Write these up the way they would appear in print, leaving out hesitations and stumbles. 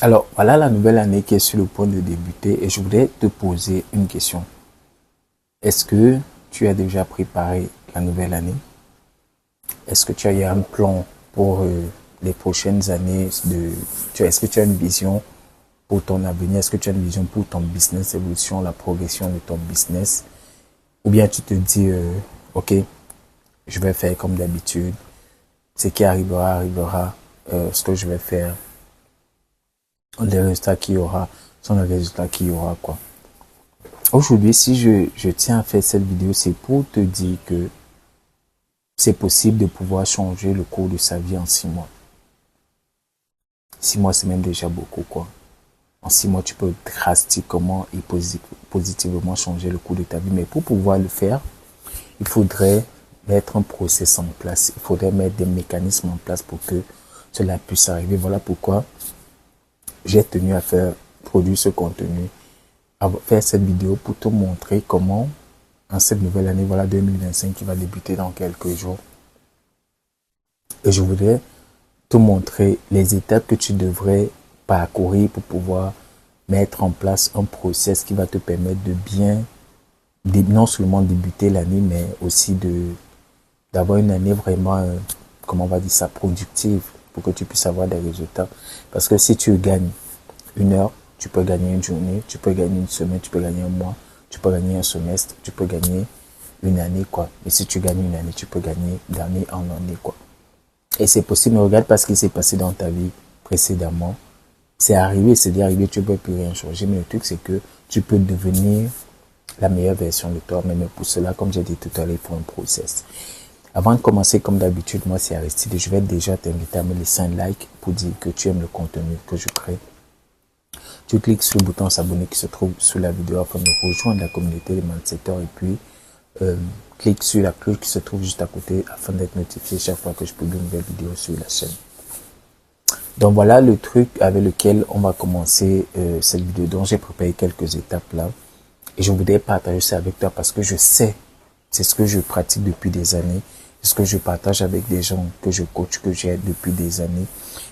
Alors, voilà la nouvelle année qui est sur le point de débuter et je voudrais te poser une question. Est-ce que tu as déjà préparé la nouvelle année? Est-ce que tu as eu un plan pour les prochaines années est-ce que tu as une vision pour ton avenir? Est-ce que tu as une vision pour ton business, l'évolution, la progression de ton business? Ou bien tu te dis, ok, je vais faire comme d'habitude. Ce qui arrivera, arrivera. Ce que je vais faire, les résultats qu'il y aura sont les résultats qu'il y aura, quoi. Aujourd'hui, si je tiens à faire cette vidéo, c'est pour te dire que c'est possible de pouvoir changer le cours de sa vie en 6 mois. 6 mois, c'est même déjà beaucoup, quoi. En 6 mois, tu peux drastiquement et positivement changer le cours de ta vie. Mais pour pouvoir le faire, il faudrait mettre un process en place. Il faudrait mettre des mécanismes en place pour que cela puisse arriver. Voilà pourquoi j'ai tenu à produire ce contenu, à faire cette vidéo pour te montrer comment, en cette nouvelle année, voilà 2025 qui va débuter dans quelques jours. Et je voudrais te montrer les étapes que tu devrais parcourir pour pouvoir mettre en place un process qui va te permettre de bien, non seulement débuter l'année, mais aussi d'avoir une année vraiment, comment on va dire ça, productive, pour que tu puisses avoir des résultats. Parce que si tu gagnes 1 heure, tu peux gagner une journée, tu peux gagner une semaine, tu peux gagner un mois, tu peux gagner un semestre, tu peux gagner une année, quoi. Et si tu gagnes une année, tu peux gagner d'année en année, quoi. Et c'est possible, mais regarde pas ce qui s'est passé dans ta vie précédemment. C'est arrivé, tu ne peux plus rien changer. Mais le truc, c'est que tu peux devenir la meilleure version de toi. Mais pour cela, comme j'ai dit tout à l'heure, il faut un process. Avant de commencer, comme d'habitude, moi, c'est Aristide. Je vais déjà t'inviter à me laisser un like pour dire que tu aimes le contenu que je crée. Tu cliques sur le bouton s'abonner qui se trouve sous la vidéo afin de rejoindre la communauté des mindsetters et puis clique sur la cloche qui se trouve juste à côté afin d'être notifié chaque fois que je publie une nouvelle vidéo sur la chaîne. Donc voilà le truc avec lequel on va commencer cette vidéo. Donc j'ai préparé quelques étapes là et je voudrais partager ça avec toi parce que je sais, c'est ce que je pratique depuis des années, c'est ce que je partage avec des gens que je coach, que j'aide depuis des années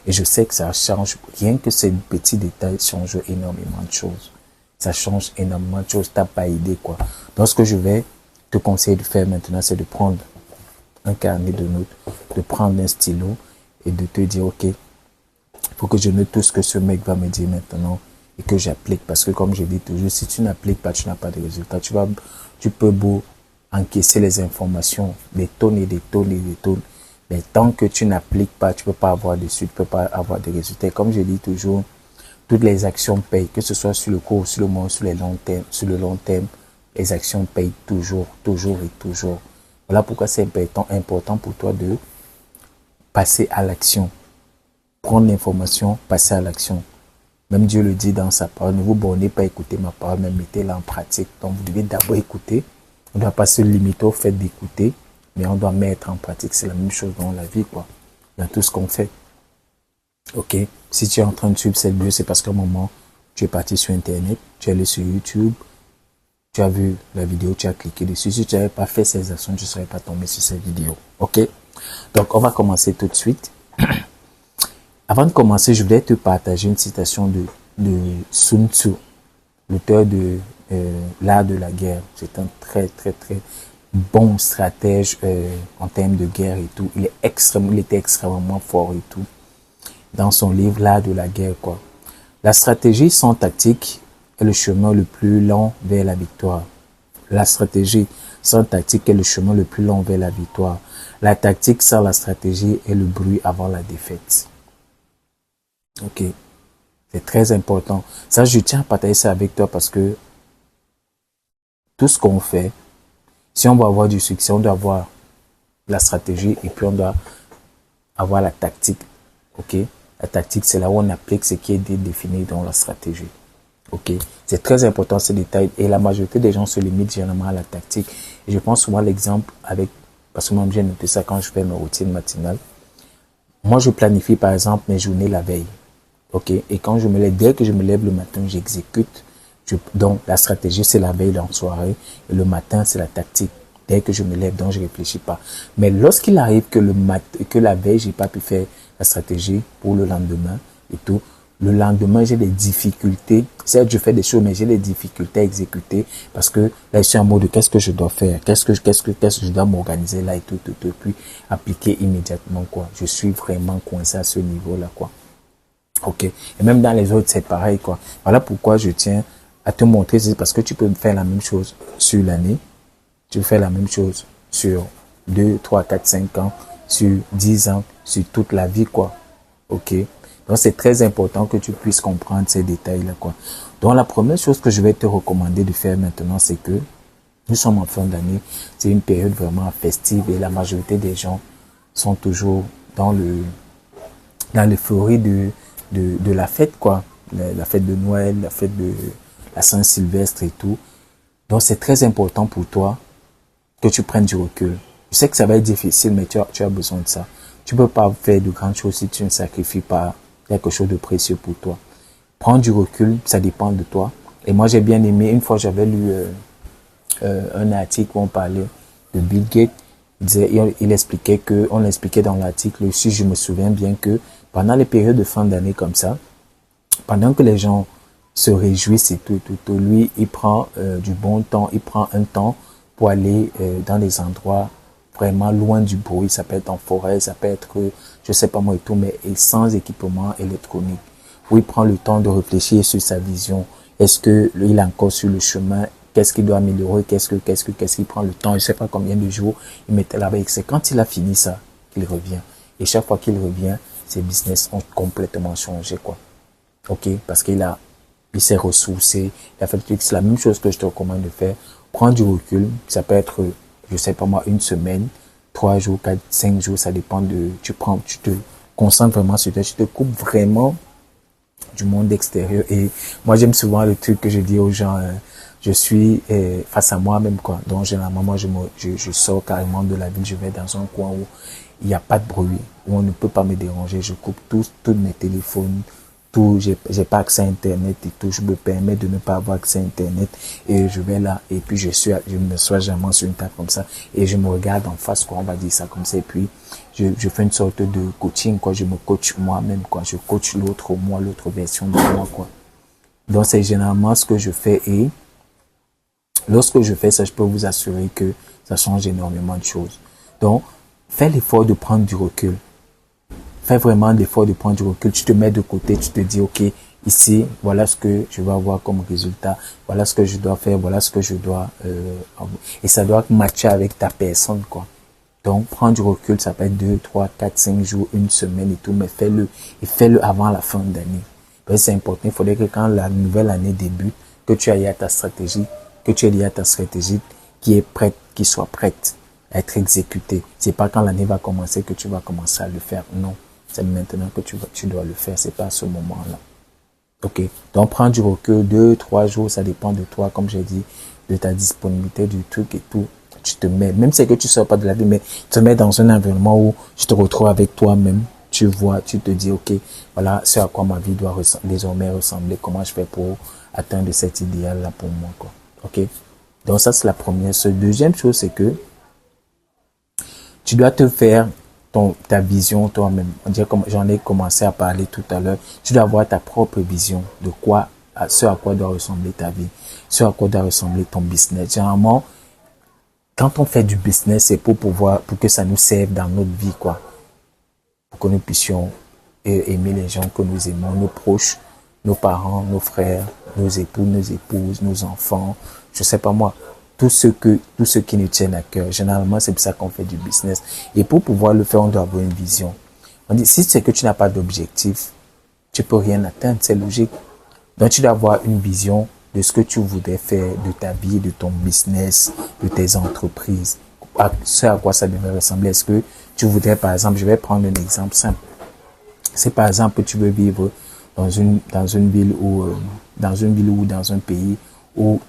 et je sais que ça change, rien que ces petits détails changent énormément de choses. Ça change énormément de choses, t'as pas idée quoi. Donc ce que je vais te conseiller de faire maintenant, c'est de prendre un carnet de notes, de prendre un stylo et de te dire ok, faut que je note tout ce que ce mec va me dire maintenant et que j'applique. Parce que comme je dis toujours, si tu n'appliques pas, tu n'as pas de résultat. Tu peux beau encaisser les informations, des tonnes et des tonnes et des tonnes. Mais tant que tu n'appliques pas, tu peux pas avoir de suite, tu peux pas avoir de résultats. Et comme je dis toujours, toutes les actions payent, que ce soit sur le court, sur le moyen, sur le long terme, les actions payent toujours, toujours et toujours. Voilà pourquoi c'est important pour toi de passer à l'action. Prendre l'information, passer à l'action. Même Dieu le dit dans sa parole, ne vous bornez pas à écouter ma parole, mais mettez-la en pratique. Donc vous devez d'abord écouter. On ne doit pas se limiter au fait d'écouter, mais on doit mettre en pratique. C'est la même chose dans la vie, quoi. Dans tout ce qu'on fait. Ok? Si tu es en train de suivre cette vidéo, c'est parce qu'à un moment, tu es parti sur Internet, tu es allé sur YouTube, tu as vu la vidéo, tu as cliqué dessus. Si tu n'avais pas fait ces actions, tu ne serais pas tombé sur cette vidéo. Ok? Donc, on va commencer tout de suite. Avant de commencer, je voudrais te partager une citation de Sun Tzu, l'auteur de L'art de la guerre. C'est un très, très, très bon stratège en termes de guerre et tout. Il était extrêmement fort et tout. Dans son livre, L'art de la guerre, quoi. La stratégie sans tactique est le chemin le plus long vers la victoire. La stratégie sans tactique est le chemin le plus long vers la victoire. La tactique sans la stratégie est le bruit avant la défaite. Ok, c'est très important. Ça, je tiens à partager ça avec toi parce que tout ce qu'on fait, si on veut avoir du succès, on doit avoir la stratégie et puis on doit avoir la tactique. Ok, la tactique, c'est là où on applique ce qui est défini dans la stratégie. Ok, c'est très important ce détail et la majorité des gens se limitent généralement à la tactique. Et je prends souvent l'exemple parce que moi j'ai noté ça quand je fais mes routines matinales. Moi, je planifie par exemple mes journées la veille. Ok, et quand dès que je me lève le matin, j'exécute. Donc, la stratégie, c'est la veille en soirée. Et le matin, c'est la tactique. Dès que je me lève, donc je réfléchis pas. Mais lorsqu'il arrive que la veille, j'ai pas pu faire la stratégie pour le lendemain et tout, le lendemain, j'ai des difficultés. Certes, je fais des choses, mais j'ai des difficultés à exécuter parce que là, je suis en mode qu'est-ce que je dois faire? Qu'est-ce que je dois m'organiser là et tout, puis appliquer immédiatement, quoi. Je suis vraiment coincé à ce niveau-là, quoi. Ok. Et même dans les autres, c'est pareil, quoi. Voilà pourquoi je tiens à te montrer, c'est parce que tu peux faire la même chose sur l'année. Tu fais la même chose sur 2, 3, 4, 5 ans, sur 10 ans, sur toute la vie, quoi. Ok. Donc, c'est très important que tu puisses comprendre ces détails-là, quoi. Donc, la première chose que je vais te recommander de faire maintenant, c'est que nous sommes en fin d'année. C'est une période vraiment festive et la majorité des gens sont toujours dans l'euphorie de la fête, quoi. La fête de Noël, la fête de la Saint-Sylvestre et tout. Donc, c'est très important pour toi que tu prennes du recul. Je sais que ça va être difficile, mais tu as besoin de ça. Tu peux pas faire de grandes choses si tu ne sacrifies pas quelque chose de précieux pour toi. Prendre du recul, ça dépend de toi. Et moi, j'ai bien aimé, une fois, j'avais lu un article où on parlait de Bill Gates. Il expliquait que, on l'expliquait dans l'article aussi, je me souviens bien que pendant les périodes de fin d'année comme ça, pendant que les gens se réjouissent et tout, lui, il prend du bon temps, il prend un temps pour aller dans des endroits vraiment loin du bruit. Ça peut être en forêt, ça peut être, je sais pas moi et tout, mais sans équipement électronique. Où il prend le temps de réfléchir sur sa vision. Est-ce que il est encore sur le chemin? Qu'est-ce qu'il doit améliorer? Qu'est-ce qu'il prend le temps? Je sais pas combien de jours il mettait là-bas. Et c'est quand il a fini ça qu'il revient. Et chaque fois qu'il revient, ses business ont complètement changé, quoi. Ok? Parce il s'est ressourcé. Il a fait c'est la même chose que je te recommande de faire. Prends du recul. Ça peut être, je sais pas moi, une semaine, 3 jours, 4, 5 jours. Ça dépend tu te concentres vraiment sur toi. Tu te coupes vraiment du monde extérieur. Et moi, j'aime souvent le truc que je dis aux gens, je suis face à moi-même, quoi. Donc, généralement, moi, je sors carrément de la ville, je vais dans un coin où il n'y a pas de bruit, où on ne peut pas me déranger. Je coupe tous mes téléphones, tout, j'ai pas accès à Internet et tout. Je me permets de ne pas avoir accès à Internet et je vais là et puis je me sois jamais sur une table comme ça et je me regarde en face, quoi, on va dire ça comme ça. Et puis, je fais une sorte de coaching, quoi. Je me coach moi-même, quoi. Je coach l'autre moi, l'autre version de moi, quoi. Donc, c'est généralement ce que je fais et lorsque je fais ça, je peux vous assurer que ça change énormément de choses. Donc, fais l'effort de prendre du recul. Fais vraiment l'effort de prendre du recul. Tu te mets de côté, tu te dis, ok, ici, voilà ce que je vais avoir comme résultat. Voilà ce que je dois faire, voilà ce que je dois... et ça doit matcher avec ta personne, quoi. Donc, prendre du recul, ça peut être 2, 3, 4, 5 jours, une semaine et tout, mais fais-le. Et fais-le avant la fin d'année. Parce que c'est important. Il faudrait que quand la nouvelle année débute, que tu ailles à ta stratégie, qui est prête, qui soit prête à être exécutée. C'est pas quand l'année va commencer que tu vas commencer à le faire. Non. C'est maintenant que tu dois le faire. C'est pas à ce moment-là. Ok. Donc, prends du recul, 2, 3 jours, ça dépend de toi, comme j'ai dit, de ta disponibilité, du truc et tout. Tu te mets, même si c'est que tu sors pas de la vie, mais tu te mets dans un environnement où tu te retrouves avec toi-même. Tu vois, tu te dis, ok, voilà ce à quoi ma vie doit désormais ressembler. Comment je fais pour atteindre cet idéal-là pour moi, quoi. Ok. Donc, ça, c'est la première chose. Deuxième chose, c'est que tu dois te faire ta vision toi-même. On dirait comme j'en ai commencé à parler tout à l'heure. Tu dois avoir ta propre vision de ce à quoi doit ressembler ta vie, ce à quoi doit ressembler ton business. Généralement, quand on fait du business, c'est pour que ça nous serve dans notre vie, quoi. Pour que nous puissions aimer les gens que nous aimons, nos proches, nos parents, nos frères, nos époux, nos épouses, nos enfants, je sais pas moi. Tout ce qui nous tient à cœur. Généralement, c'est pour ça qu'on fait du business. Et pour pouvoir le faire, on doit avoir une vision. On dit, si c'est que tu n'as pas d'objectif, tu peux rien atteindre, c'est logique. Donc, tu dois avoir une vision de ce que tu voudrais faire de ta vie, de ton business, de tes entreprises. Ce à quoi ça devrait ressembler. Est-ce que tu voudrais, par exemple, je vais prendre un exemple simple. Si par exemple, tu veux vivre dans une ville ou dans un pays où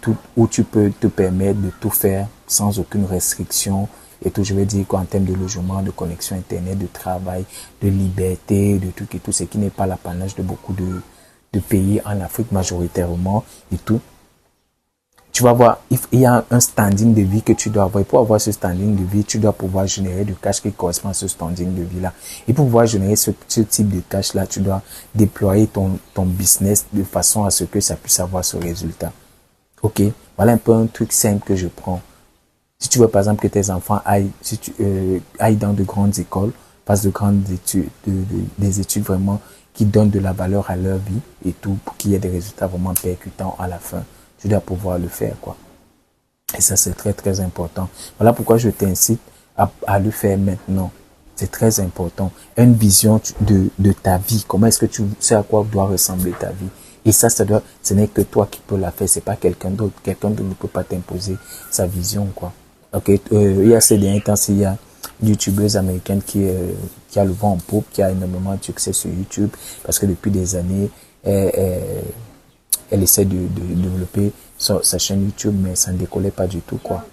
tu peux te permettre de tout faire sans aucune restriction et tout, je veux dire qu'en termes de logement, de connexion internet, de travail, de liberté, de tout et tout, ce qui n'est pas l'apanage de beaucoup de pays en Afrique majoritairement et tout. tu vas voir, il y a un standing de vie que tu dois avoir. Et pour avoir ce standing de vie, tu dois pouvoir générer du cash qui correspond à ce standing de vie-là. Et pour pouvoir générer ce type de cash-là, tu dois déployer ton business de façon à ce que ça puisse avoir ce résultat. Ok, voilà un peu un truc simple que je prends. Si tu veux par exemple que tes enfants aillent dans de grandes écoles, fassent de grandes études, des études vraiment qui donnent de la valeur à leur vie et tout, pour qu'il y ait des résultats vraiment percutants à la fin, tu dois pouvoir le faire, quoi. Et ça, c'est très, très important. Voilà pourquoi je t'incite à le faire maintenant. C'est très important. Une vision de ta vie. Comment est-ce que tu sais à quoi doit ressembler ta vie? Et ça ce n'est que toi qui peux la faire. C'est pas quelqu'un d'autre. Quelqu'un d'autre ne peut pas t'imposer sa vision, quoi. Ok, il y a ces derniers temps, il y a une youtubeuse américaine qui a le vent en poupe, qui a énormément de succès sur YouTube, parce que depuis des années, elle essaie de développer sa chaîne YouTube, mais ça ne décollait pas du tout, quoi.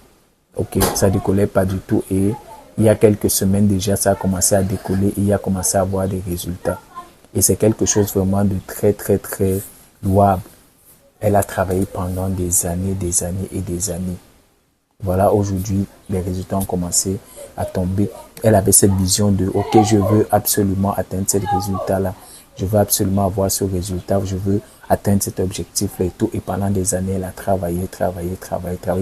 Ok, ça décollait pas du tout, et il y a quelques semaines déjà, ça a commencé à décoller, et il a commencé à avoir des résultats. Et c'est quelque chose vraiment de très, très, très louable. Elle a travaillé pendant des années et des années. Voilà, aujourd'hui, les résultats ont commencé à tomber. Elle avait cette vision de, ok, je veux absolument atteindre ce résultat-là. Je veux absolument avoir ce résultat. Je veux atteindre cet objectif-là et tout. Et pendant des années, elle a travaillé,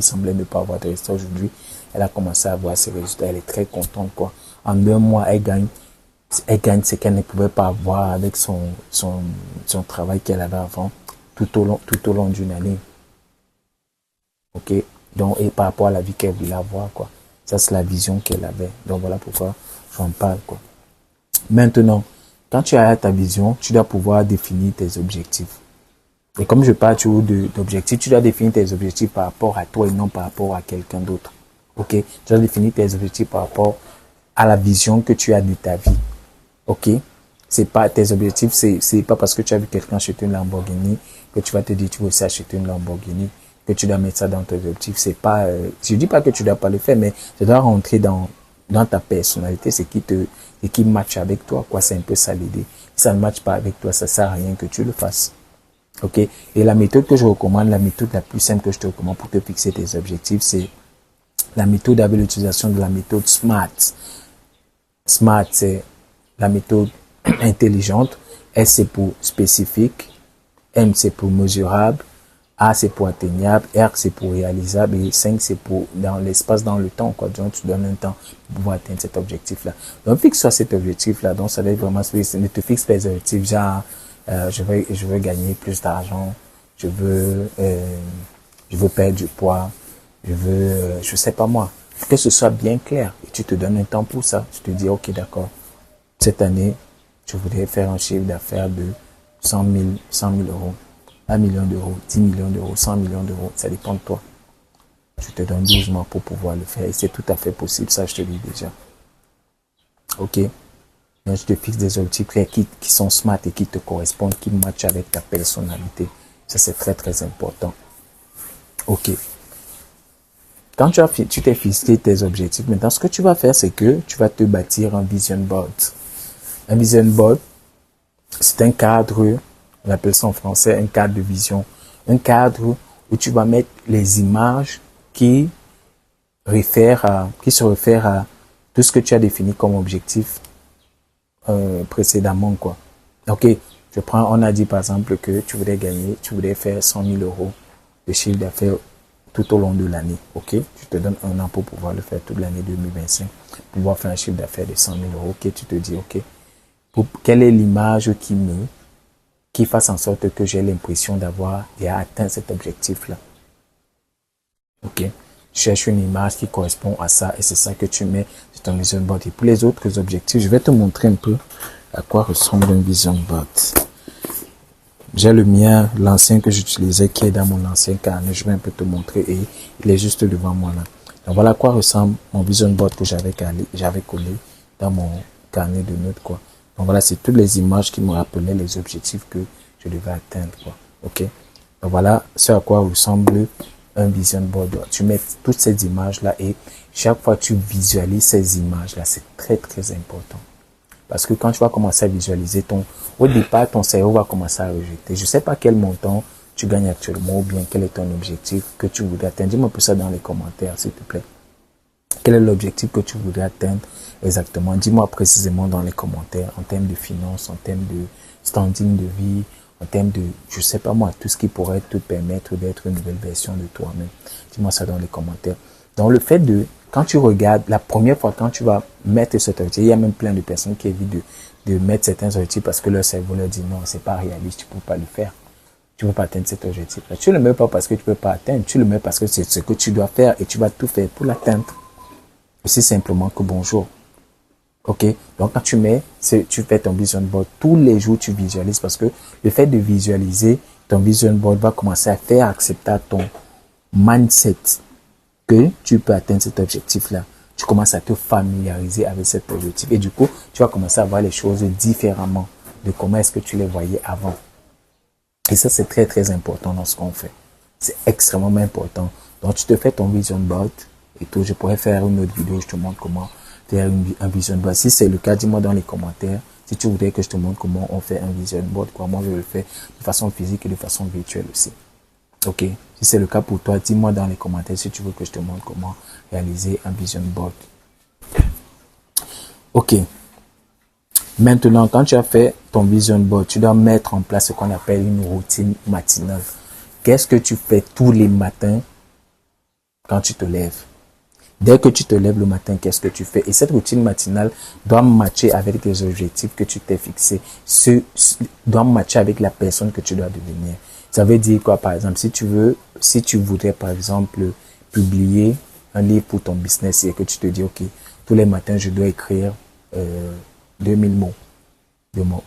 semblait ne pas avoir de résultats. Aujourd'hui, elle a commencé à avoir ces résultats. Elle est très contente, quoi. En 2 mois, elle gagne ce qu'elle ne pouvait pas avoir avec son travail qu'elle avait avant, tout au long d'une année. Ok? Donc, et par rapport à la vie qu'elle voulait avoir, quoi. Ça, c'est la vision qu'elle avait. Donc, voilà pourquoi j'en parle, quoi. Maintenant, quand tu as ta vision, tu dois pouvoir définir tes objectifs. Et comme je parle toujours d'objectifs, tu dois définir tes objectifs par rapport à toi et non par rapport à quelqu'un d'autre. Ok? Tu dois définir tes objectifs par rapport à la vision que tu as de ta vie. Ok? C'est pas tes objectifs, c'est pas parce que tu as vu quelqu'un acheter une Lamborghini que tu vas te dire tu veux aussi acheter une Lamborghini, que tu dois mettre ça dans tes objectifs. C'est pas, je dis pas que tu dois pas le faire, mais ça doit rentrer dans ta personnalité, c'est qui match avec toi, quoi. C'est un peu ça l'idée. Si ça ne matche pas avec toi, ça sert à rien que tu le fasses. Ok? Et la méthode que je recommande, la méthode la plus simple que je te recommande pour te fixer tes objectifs, c'est la méthode avec l'utilisation de la méthode SMART. SMART, c'est la méthode intelligente. S, c'est pour spécifique. M, c'est pour mesurable. A, c'est pour atteignable. R, c'est pour réalisable. Et 5, c'est pour dans l'espace, dans le temps, quoi. Donc, tu donnes un temps pour pouvoir atteindre cet objectif-là. Donc, fixe-toi cet objectif-là. Donc, ça doit être vraiment spécifique. Ne te fixe pas les objectifs, genre, je veux gagner plus d'argent. Je veux perdre du poids. Je sais pas moi. Que ce soit bien clair. Et tu te donnes un temps pour ça. Tu te dis, ok, d'accord. Cette année, je voudrais faire un chiffre d'affaires de 100 000 euros. 1 million d'euros, 10 millions d'euros, 100 millions d'euros, ça dépend de toi. Tu te donnes 12 mois pour pouvoir le faire et c'est tout à fait possible, ça je te dis déjà. Ok? Donc je te fixe des objectifs qui sont smart et qui te correspondent, qui matchent avec ta personnalité. Ça c'est très très important. Ok. Quand tu t'es fixé tes objectifs, maintenant ce que tu vas faire c'est que tu vas te bâtir un vision board. Un vision board, c'est un cadre, on appelle ça en français un cadre de vision, un cadre où tu vas mettre les images qui se réfèrent à tout ce que tu as défini comme objectif précédemment, quoi. Ok, on a dit par exemple que tu voudrais faire 100 000 euros de chiffre d'affaires tout au long de l'année. Ok, tu te donnes un an pour pouvoir le faire toute l'année 2025, pour pouvoir faire un chiffre d'affaires de 100 000 euros. Ok, tu te dis ok, quelle est l'image qui fasse en sorte que j'ai l'impression d'avoir déjà atteint cet objectif-là. Ok. Tu cherches une image qui correspond à ça et c'est ça que tu mets sur ton vision board. Et pour les autres objectifs, je vais te montrer un peu à quoi ressemble un vision board. J'ai le mien, l'ancien que j'utilisais qui est dans mon ancien carnet. Je vais un peu te montrer et il est juste devant moi là. Donc voilà à quoi ressemble mon vision board que j'avais collé dans mon carnet de notes, quoi. Donc voilà, c'est toutes les images qui me rappelaient les objectifs que je devais atteindre, quoi. Ok. Donc voilà ce à quoi ressemble un vision board. Tu mets toutes ces images là et chaque fois tu visualises ces images là, c'est très très important. Parce que quand tu vas commencer à visualiser au départ ton cerveau va commencer à rejeter. Je sais pas quel montant tu gagnes actuellement ou bien quel est ton objectif que tu voudrais atteindre. Dis-moi un peu ça dans les commentaires, s'il te plaît. Quel est l'objectif que tu voudrais atteindre exactement? Dis-moi précisément dans les commentaires en termes de finances, en termes de standing de vie, en termes de, je sais pas moi, tout ce qui pourrait te permettre d'être une nouvelle version de toi-même. Dis-moi ça dans les commentaires. Donc le fait de, quand tu regardes, la première fois quand tu vas mettre cet objectif, il y a même plein de personnes qui évitent de mettre certains objectifs parce que leur cerveau leur dit non, c'est pas réaliste, tu peux pas le faire. Tu ne peux pas atteindre cet objectif-là. Tu ne le mets pas parce que tu ne peux pas atteindre, tu le mets parce que c'est ce que tu dois faire et tu vas tout faire pour l'atteindre. Aussi simplement que bonjour. Ok? Donc, quand tu fais ton vision board, tous les jours, tu visualises parce que le fait de visualiser ton vision board va commencer à faire accepter à ton mindset que tu peux atteindre cet objectif-là. Tu commences à te familiariser avec cet objectif et du coup, tu vas commencer à voir les choses différemment de comment est-ce que tu les voyais avant. Et ça, c'est très, très important dans ce qu'on fait. C'est extrêmement important. Donc, tu te fais ton vision board et tout. Je pourrais faire une autre vidéo, je te montre comment faire un vision board. Si c'est le cas, dis-moi dans les commentaires. Si tu voudrais que je te montre comment on fait un vision board, moi, je le fais de façon physique et de façon virtuelle aussi. Ok? Si c'est le cas pour toi, dis-moi dans les commentaires si tu veux que je te montre comment réaliser un vision board. Ok. Maintenant, quand tu as fait ton vision board, tu dois mettre en place ce qu'on appelle une routine matinale. Qu'est-ce que tu fais tous les matins quand tu te lèves? Dès que tu te lèves le matin, qu'est-ce que tu fais? Et cette routine matinale doit matcher avec les objectifs que tu t'es fixés. Doit matcher avec la personne que tu dois devenir. Ça veut dire quoi, par exemple, si tu voudrais, par exemple, publier un livre pour ton business et que tu te dis, OK, tous les matins, je dois écrire 2000 mots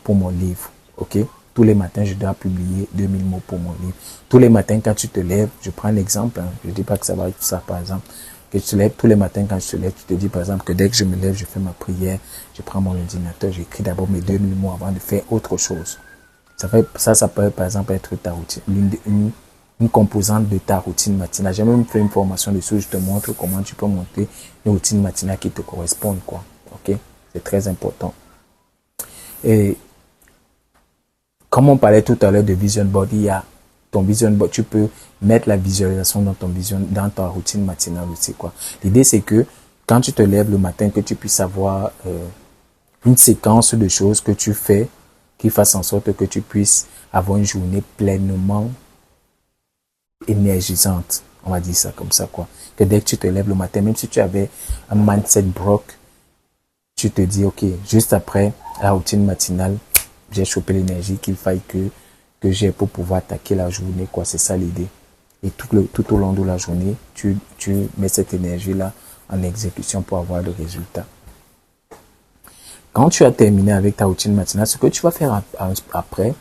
pour mon livre. OK? Tous les matins, je dois publier 2000 mots pour mon livre. Tous les matins, quand tu te lèves, je prends un exemple, je ne dis pas que ça va être ça, par exemple, que tu te lèves, tous les matins, quand tu te lèves, tu te dis, par exemple, que dès que je me lève, je fais ma prière, je prends mon ordinateur, j'écris d'abord mes 2000 mots avant de faire autre chose. Ça peut, par exemple, être ta routine, une composante de ta routine matinale. J'ai même fait une formation dessus, je te montre comment tu peux monter une routine matinale qui te corresponde, quoi. OK? C'est très important. Et comme on parlait tout à l'heure de vision board, il y a ton vision board, tu peux mettre la visualisation dans ta routine matinale aussi, quoi. L'idée, c'est que quand tu te lèves le matin, que tu puisses avoir une séquence de choses que tu fais qui fasse en sorte que tu puisses avoir une journée pleinement énergisante. On va dire ça comme ça, quoi. Que dès que tu te lèves le matin, même si tu avais un mindset broke, tu te dis, OK, juste après la routine matinale, j'ai chopé l'énergie qu'il faille que j'ai pour pouvoir attaquer la journée, quoi. C'est ça l'idée. Et tout au long de la journée, tu mets cette énergie-là en exécution pour avoir le résultat. Quand tu as terminé avec ta routine matinale, ce que tu vas faire après,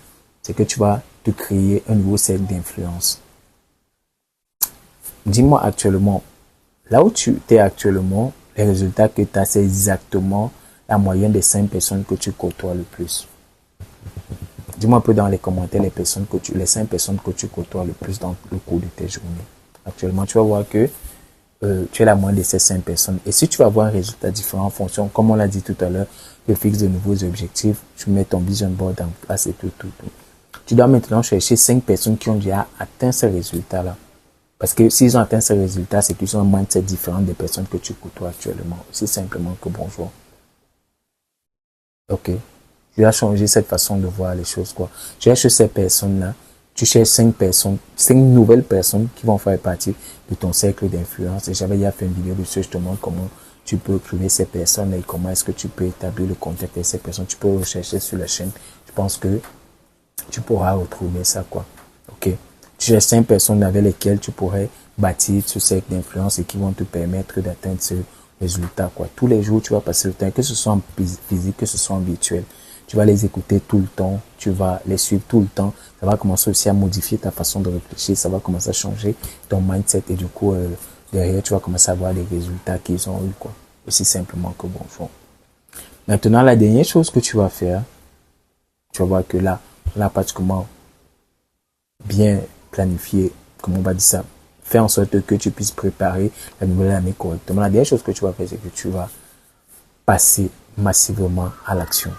c'est que tu vas te créer un nouveau cercle d'influence. Dis-moi actuellement, là où tu es actuellement, les résultats que tu as, c'est exactement la moyenne des 5 personnes que tu côtoies le plus. Dis-moi un peu dans les commentaires les 5 personnes que tu côtoies le plus dans le cours de tes journées. Actuellement, tu vas voir que tu es la moyenne de ces 5 personnes. Et si tu vas avoir un résultat différent en fonction, comme on l'a dit tout à l'heure, tu fixes de nouveaux objectifs, tu mets ton vision board en place et tout. Tu dois maintenant chercher 5 personnes qui ont déjà atteint ces résultats-là. Parce que s'ils ont atteint ces résultats, c'est qu'ils ont un mindset différent des personnes que tu côtoies actuellement. C'est simplement que bonjour. OK. Tu as changé cette façon de voir les choses, quoi. Tu cherches ces personnes-là. Tu cherches 5 nouvelles personnes qui vont faire partie de ton cercle d'influence. Et j'avais déjà fait une vidéo dessus, je te montre comment tu peux trouver ces personnes et comment est-ce que tu peux établir le contact avec ces personnes. Tu peux rechercher sur la chaîne. Je pense que tu pourras retrouver ça, quoi. OK. Tu cherches 5 personnes avec lesquelles tu pourrais bâtir ce cercle d'influence et qui vont te permettre d'atteindre ce résultat, quoi. Tous les jours, tu vas passer le temps, que ce soit en physique, que ce soit en virtuel. Tu vas les écouter tout le temps, tu vas les suivre tout le temps. Ça va commencer aussi à modifier ta façon de réfléchir, ça va commencer à changer ton mindset et du coup, derrière, tu vas commencer à voir les résultats qu'ils ont eu, quoi. Aussi simplement que bonjour. Maintenant, la dernière chose que tu vas faire, tu vas voir que là, pratiquement bien planifié, comment on va dire ça, faire en sorte que tu puisses préparer la nouvelle année correctement. La dernière chose que tu vas faire, c'est que tu vas passer massivement à l'action.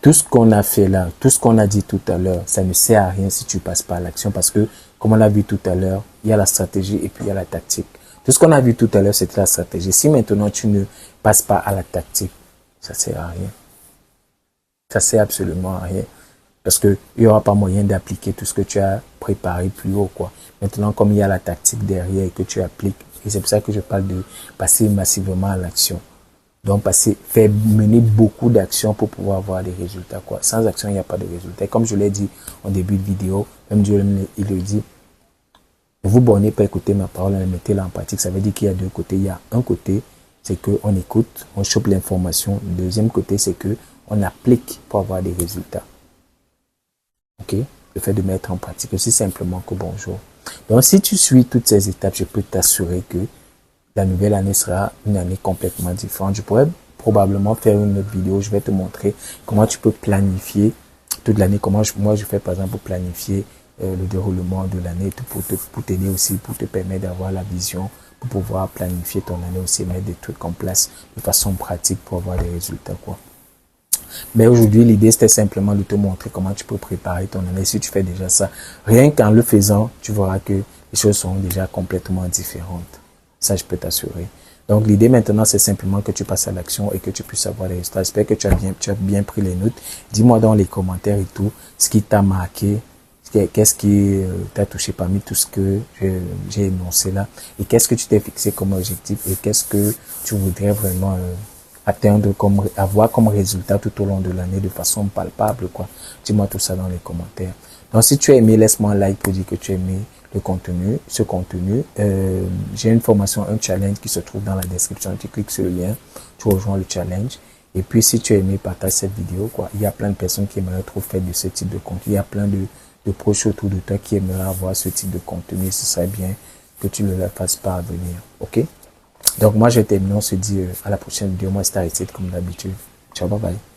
Tout ce qu'on a fait là, tout ce qu'on a dit tout à l'heure, ça ne sert à rien si tu passes pas à l'action parce que, comme on l'a vu tout à l'heure, il y a la stratégie et puis il y a la tactique. Tout ce qu'on a vu tout à l'heure, c'était la stratégie. Si maintenant tu ne passes pas à la tactique, ça sert à rien. Ça sert absolument à rien. Parce que il y aura pas moyen d'appliquer tout ce que tu as préparé plus haut, quoi. Maintenant, comme il y a la tactique derrière et que tu appliques, et c'est pour ça que je parle de passer massivement à l'action. Donc, faire mener beaucoup d'actions pour pouvoir avoir des résultats, quoi. Sans action, il n'y a pas de résultat. Comme je l'ai dit en début de vidéo, même Dieu, il le dit, ne vous bornez pas à écouter ma parole, mettez-la en pratique. Ça veut dire qu'il y a deux côtés. Il y a un côté, c'est qu'on écoute, on chope l'information. Le deuxième côté, c'est que on applique pour avoir des résultats. Ok? Le fait de mettre en pratique aussi simplement que bonjour. Donc, si tu suis toutes ces étapes, je peux t'assurer que la nouvelle année sera une année complètement différente. Je pourrais probablement faire une autre vidéo. Je vais te montrer comment tu peux planifier toute l'année. Moi, je fais par exemple pour planifier le déroulement de l'année pour t'aider aussi, pour te permettre d'avoir la vision, pour pouvoir planifier ton année aussi, mettre des trucs en place de façon pratique pour avoir des résultats, quoi. Mais aujourd'hui, l'idée, c'était simplement de te montrer comment tu peux préparer ton année. Si tu fais déjà ça, rien qu'en le faisant, tu verras que les choses sont déjà complètement différentes. Ça, je peux t'assurer. Donc, l'idée maintenant, c'est simplement que tu passes à l'action et que tu puisses avoir les résultats. J'espère que tu as bien pris les notes. Dis-moi dans les commentaires et tout, ce qui t'a marqué, qu'est-ce qui t'a touché parmi tout ce que j'ai énoncé là, et qu'est-ce que tu t'es fixé comme objectif, et qu'est-ce que tu voudrais vraiment atteindre avoir comme résultat tout au long de l'année de façon palpable, quoi. Dis-moi tout ça dans les commentaires. Donc, si tu as aimé, laisse-moi un like pour dire que tu as aimé ce contenu. J'ai une formation, un challenge qui se trouve dans la description. Tu cliques sur le lien, tu rejoins le challenge. Et puis, si tu as aimé, partage cette vidéo, quoi. Il y a plein de personnes qui aimeraient trop faire de ce type de contenu. Il y a plein de proches autour de toi qui aimeraient avoir ce type de contenu. Ce serait bien que tu le leur fasses parvenir. OK? Donc, moi, je termine. On se dit à la prochaine vidéo. Moi, c'est Aristide comme d'habitude. Ciao, bye bye.